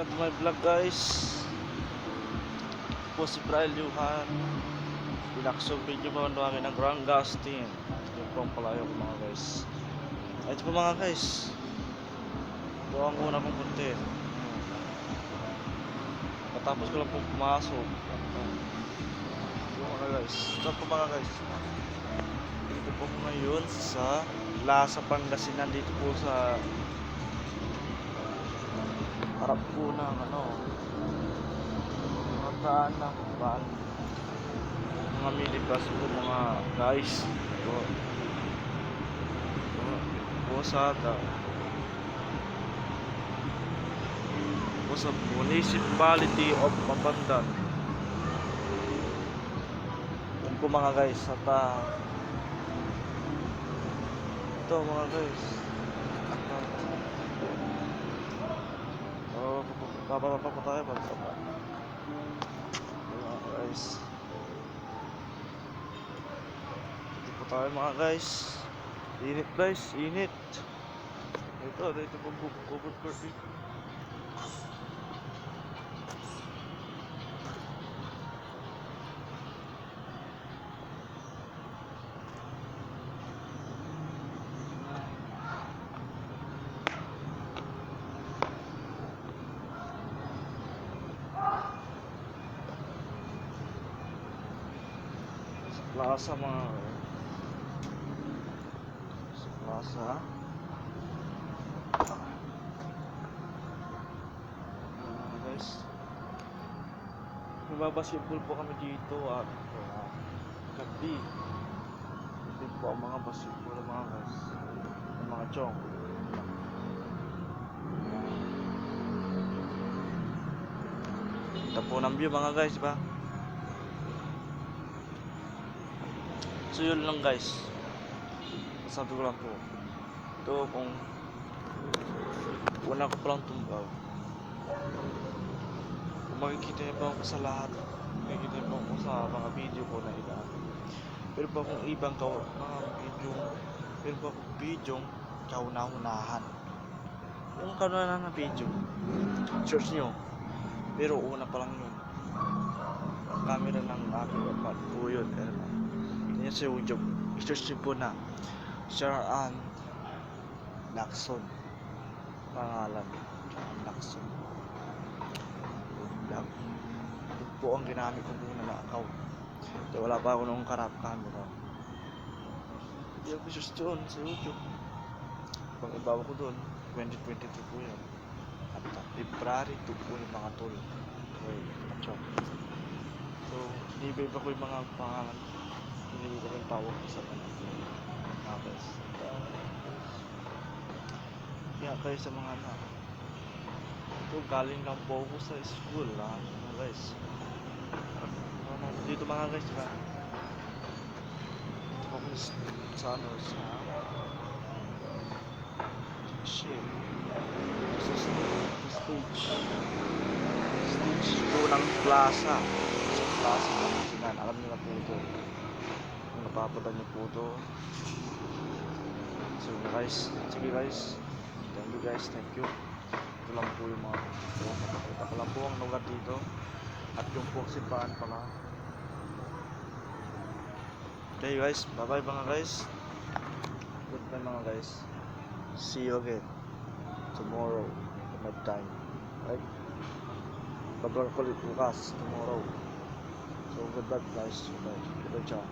welcome to my vlog guys. Po si Brian Luhan. Pinaksog video mo namin ng Grand Gastin. Yung pong palayo ko mga guys. Ito po mga guys. Ito ang una kong content. Matapos ko lang pong pumasok. Ito mga guys. Ito po mga guys. Dito po ngayon sa Lasa Pangasinan. Dito po sa harap po ng mga daan na van, mga minibus po mga guys. Ito po sa Municipality of Mapandan. Yan po mga guys. At ito mga guys, bababa po tayo, bababa. Mga guys, dito po tayo mga guys. Init guys, init. Dito po covered court dito. Plaza mga sa plaza. Guys, magbabasketball po kami dito at gabi. Ito po ang mga basketball mga guys, ang mga chong. Ito po ng view mga guys, ba? So yun lang guys, sabi ko lang po ito, kung una ko palang tumbaw, kung makikita niyo pa ako sa lahat, makikita niyo pa ako sa mga video ko na iba, pero pa kung ibang video kauna-unahan, yung kauna na video search nyo, pero una pa lang yun, ang camera ng aking iPad po yun. Yan sa YouTube, i-search po na Sharan Lacson, pangalan Lacson vlog. Ito po ang ginamit ko muna na account, so wala pa ako nung karap camera. Hindi ako i-search doon sa YouTube. Pang ibawa ko doon 2022 po yan, at February 2 po yung mga tol. So iba-iba ko yung mga pangalan, hindi ko rin tawag sa mga guys. Kaya kayo sa mga ito, galing lang po ako sa school mga guys. Dito mga guys, ba? Ito ako sa stage po ng plaza. Plaza Pangasinan, alam nyo na po ito. Kung napapunta nyo po ito. So guys, sige guys, thank you. Ito lang po yung mga nakakita ko lang po ang lugar dito, at yung po sipaan pala. Okay guys, bye bye mga guys, goodbye mga guys, see you again tomorrow at my time, right? Bablog ko ulit bukas tomorrow. So goodbye guys, goodbye, ciao.